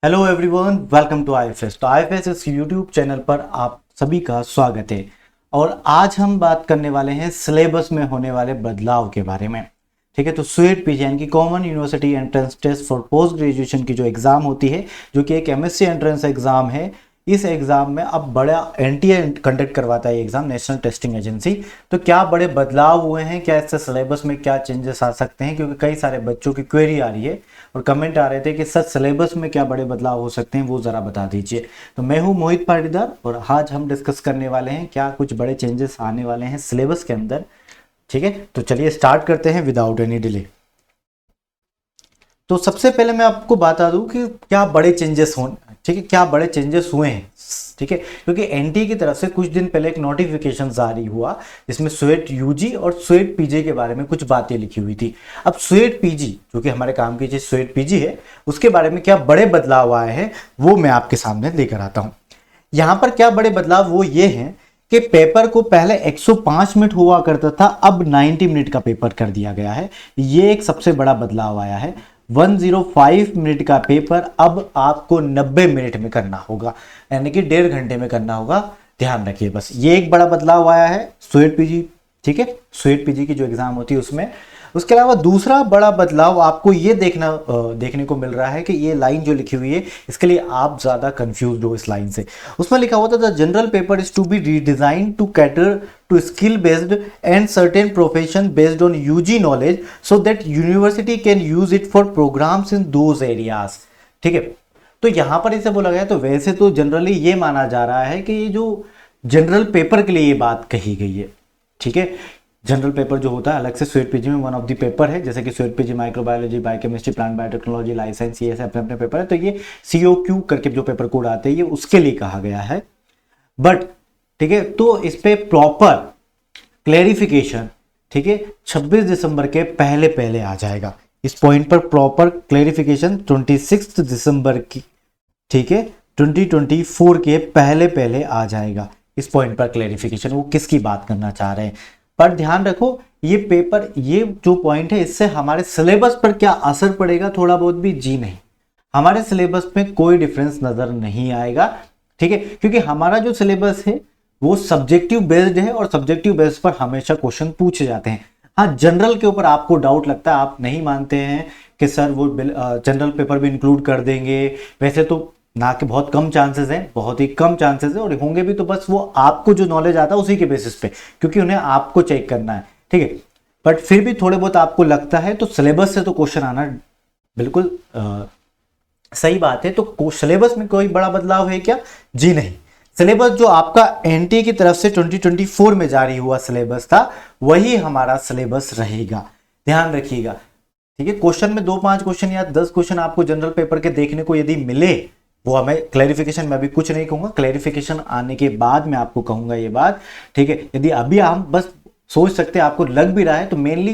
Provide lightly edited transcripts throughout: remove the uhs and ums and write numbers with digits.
Hello everyone, welcome to IFS. तो IFS इस YouTube channel पर आप सभी का स्वागत है। और आज हम बात करने वाले हैं सिलेबस में होने वाले बदलाव के बारे में। ठीक है, तो स्वेट पीजी यानी कि common university entrance test for post graduation की जो एग्ज़ाम होती है, जो कि एक एमएससी एंट्रेंस एग्ज़ाम है, इस एग्ज़ाम में अब बड़ा एनटीए कंडक्ट करवाता है एग्ज़ाम, नेशनल टेस्टिंग एजेंसी। तो क्या बड़े बदलाव हुए हैं, क्या इससे सिलेबस में क्या चेंजेस आ सकते हैं, क्योंकि कई सारे बच्चों की क्वेरी आ रही है और कमेंट आ रहे थे कि सर सिलेबस में क्या बड़े बदलाव हो सकते हैं, वो ज़रा बता दीजिए। तो मैं हूँ मोहित पाटीदार और आज हम डिस्कस करने वाले हैं क्या कुछ बड़े चेंजेस आने वाले हैं सिलेबस के अंदर। ठीक है, तो चलिए स्टार्ट करते हैं विदाउट एनी डिले। तो सबसे पहले मैं आपको बता दूं कि क्या बड़े चेंजेस हो, ठीक है, क्या बड़े चेंजेस हुए हैं। ठीक है, क्योंकि एनटीए की तरफ से कुछ दिन पहले एक नोटिफिकेशन जारी हुआ जिसमें स्वेट यूजी और स्वेट पीजी के बारे में कुछ बातें लिखी हुई थी। अब स्वेट पीजी जो कि हमारे काम की चीज स्वेट पीजी है, उसके बारे में क्या बड़े बदलाव आए हैं वो मैं आपके सामने लेकर आता हूं। यहां पर क्या बड़े बदलाव वो ये हैं कि पेपर को पहले 105 मिनट हुआ करता था, अब 90 मिनट का पेपर कर दिया गया है। ये एक सबसे बड़ा बदलाव आया है। 105 मिनट का पेपर अब आपको 90 मिनट में करना होगा, यानी कि 1.5 घंटे में करना होगा। ध्यान रखिए, बस ये एक बड़ा बदलाव आया है स्वेट पीजी। ठीक है, स्वेट पीजी की जो एग्जाम होती है उसमें। उसके अलावा दूसरा बड़ा बदलाव आपको ये देखने को मिल रहा है कि ये लाइन जो लिखी हुई है, इसके लिए आप ज़्यादा कंफ्यूज हो इस लाइन से। उसमें लिखा हुआ था the general paper is to be redesign to cater to skill based and certain profession based on UG knowledge so that university can use it for programs in those areas. ठीक है, तो यहां पर इसे बोला गया। तो वैसे तो जनरली ये माना जा रहा है कि ये जो जनरल पेपर के लिए ये बात कही गई है। ठीक है, जनरल पेपर जो होता है अलग से स्वेट पीजी में वन ऑफ द पेपर है, जैसे कि sweat PG microbiology, biochemistry, plant biotechnology, life science, ये अपने अपने पेपर है। तो ये सीओक्यू करके जो पेपर कोड आते हैं ये उसके लिए कहा गया है। बट ठीक है, तो इस पे प्रॉपर क्लेरिफिकेशन, ठीक है, 26 दिसंबर के पहले पहले आ जाएगा। इस पॉइंट पर प्रॉपर क्लेरिफिकेशन 26 दिसंबर की, ठीक है, 2024 के पहले पहले आ जाएगा। इस पॉइंट पर क्लेरिफिकेशन वो किसकी बात करना चाह रहे हैं। पर ध्यान रखो, ये पेपर, ये जो पॉइंट है, इससे हमारे सिलेबस पर क्या असर पड़ेगा थोड़ा बहुत भी, जी नहीं, हमारे सिलेबस में कोई डिफरेंस नजर नहीं आएगा। ठीक है, क्योंकि हमारा जो सिलेबस है वो सब्जेक्टिव बेस्ड है और सब्जेक्टिव बेस्ड पर हमेशा क्वेश्चन पूछे जाते हैं। हाँ, जनरल के ऊपर आपको डाउट लगता है, आप नहीं मानते हैं कि सर वो जनरल पेपर भी इंक्लूड कर देंगे, वैसे तो ना कि बहुत कम चांसेस हैं, बहुत ही कम चांसेस है, और होंगे भी तो बस वो आपको जो नॉलेज आता है उसी के बेसिस पे, क्योंकि उन्हें आपको चेक करना है। ठीक है, बट फिर भी थोड़े बहुत आपको लगता है तो सिलेबस से तो क्वेश्चन आना बिल्कुल सही बात है। तो सिलेबस में कोई बड़ा बदलाव है क्या, जी नहीं। सिलेबस जो आपका एनटीए की तरफ से 2024 में जारी हुआ सिलेबस था वही हमारा सिलेबस रहेगा, ध्यान रखिएगा। ठीक है, क्वेश्चन में 2-5 क्वेश्चन या 10 क्वेश्चन आपको जनरल पेपर के देखने को यदि मिले, वो हमें क्लैरिफिकेशन, मैं अभी कुछ नहीं कहूंगा, क्लैरिफिकेशन आने के बाद मैं आपको कहूंगा ये बात। ठीक है, यदि अभी हम बस सोच सकते हैं, आपको लग भी रहा है, तो मेनली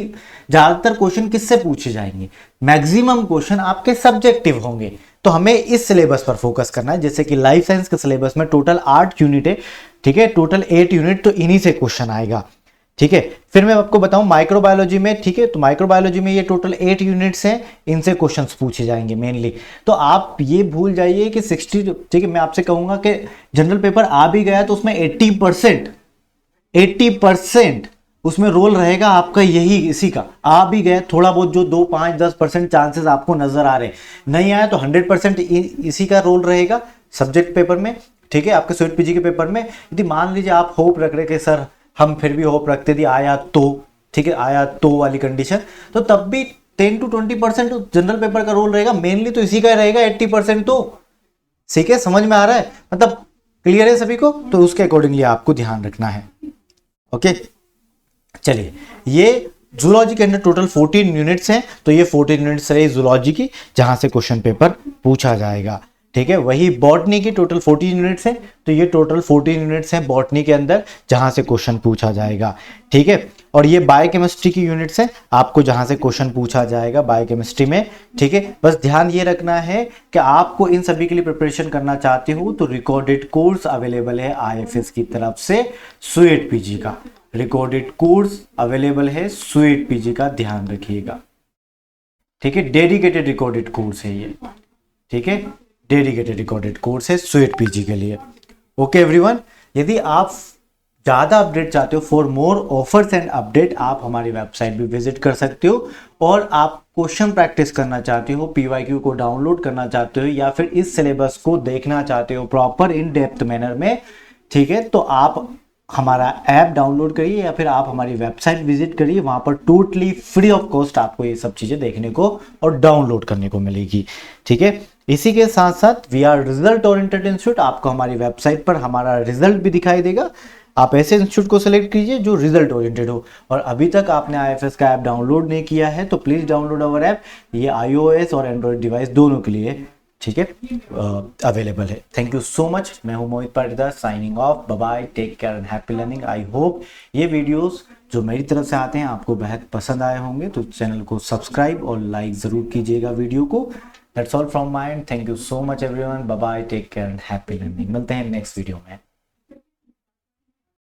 ज्यादातर क्वेश्चन किससे पूछे जाएंगे, मैक्सिमम क्वेश्चन आपके सब्जेक्टिव होंगे। तो हमें इस सिलेबस पर फोकस करना है। जैसे कि लाइफ साइंस के सिलेबस में टोटल 8 यूनिट है, ठीक है, टोटल 8 यूनिट, तो इन्हीं से क्वेश्चन आएगा। ठीक है, फिर मैं आपको बताऊं माइक्रोबायोलॉजी में, ठीक है, तो माइक्रोबायोलॉजी में ये टोटल 8 यूनिट्स हैं, इनसे क्वेश्चंस पूछे जाएंगे मेनली। तो आप ये भूल जाइए कि 60, ठीक है, मैं आपसे कहूंगा कि जनरल पेपर आ भी गया तो उसमें 80% उसमें रोल रहेगा आपका, यही इसी का। आ भी गया, थोड़ा बहुत जो 2-5-10% चांसेस आपको नजर आ रहे हैं, नहीं आया तो 100% इसी का रोल रहेगा सब्जेक्ट पेपर में। ठीक है, आपके स्वेट पीजी के पेपर में यदि मान लीजिए आप होप रख रहे कि सर हम फिर भी होप रखते थे आया तो, ठीक है, आया तो वाली कंडीशन, तो तब भी 10-20% जनरल पेपर का रोल रहेगा, मेनली तो इसी का रहेगा 80%। तो ठीक है, समझ में आ रहा है, मतलब क्लियर है सभी को, तो उसके अकॉर्डिंगली आपको ध्यान रखना है। ओके, चलिए, ये जूलॉजी के अंदर टोटल 14 यूनिट्स हैं, तो ये 14 यूनिट्स रही जूलॉजी की, जहां से क्वेश्चन पेपर पूछा जाएगा। ठीक है, वही बॉटनी की टोटल 14 यूनिट्स हैं, तो ये टोटल 14 यूनिट्स हैं बॉटनी के अंदर, जहां से क्वेश्चन पूछा जाएगा। ठीक है, और ये बायोकेमिस्ट्री की यूनिट्स हैं, आपको जहां से क्वेश्चन पूछा जाएगा बायोकेमिस्ट्री में। ठीक है, बस ध्यान ये रखना है कि आपको इन सभी के लिए प्रिपरेशन करना चाहते हो तो रिकॉर्डेड कोर्स अवेलेबल है आईएफएस की तरफ से, स्वेट पीजी का रिकॉर्डेड कोर्स अवेलेबल है स्वेट पीजी का, ध्यान रखिएगा। ठीक है, डेडिकेटेड रिकॉर्डेड कोर्स है ये। ठीक है, डेडिकेटेड रिकॉर्डेड कोर्स है स्वेट पीजी के लिए। ओके एवरीवन, यदि आप ज़्यादा अपडेट चाहते हो, for more offers and update, आप हमारी वेबसाइट भी विजिट कर सकते हो। और आप क्वेश्चन प्रैक्टिस करना चाहते हो, पीवाईक्यू को डाउनलोड करना चाहते हो, या फिर इस सिलेबस को देखना चाहते हो प्रॉपर इन डेप्थ मैनर में, ठीक है, तो आप हमारा ऐप डाउनलोड करिए या फिर आप हमारी वेबसाइट विजिट करिए। वहाँ पर टोटली फ्री ऑफ कॉस्ट आपको ये सब चीज़ें देखने को और डाउनलोड करने को मिलेगी, ठीक है। इसी के साथ साथ we are result oriented institute, आपको हमारी वेबसाइट पर हमारा रिजल्ट भी दिखाई देगा। आप ऐसे इंस्टीट्यूट को सिलेक्ट कीजिए जो रिजल्ट ओरिएंटेड हो। और अभी तक आपने आईएफएस का ऐप डाउनलोड नहीं किया है तो प्लीज़ डाउनलोड अवर ऐप, ये iOS और एंड्रॉयड डिवाइस दोनों के लिए, ठीक है, अवेलेबल है। Thank you so much. मैं हूं Mohit Patidar, signing off. Bye bye, take care and happy learning. I hope ये वीडियोस जो मेरी तरफ से आते हैं आपको बेहद पसंद आए होंगे, तो चैनल को सब्सक्राइब और लाइक ज़रूर कीजिएगा वीडियो को। That's all from my end, thank you so much everyone. Bye bye, take care and happy learning. मिलते हैं नेक्स्ट वीडियो में।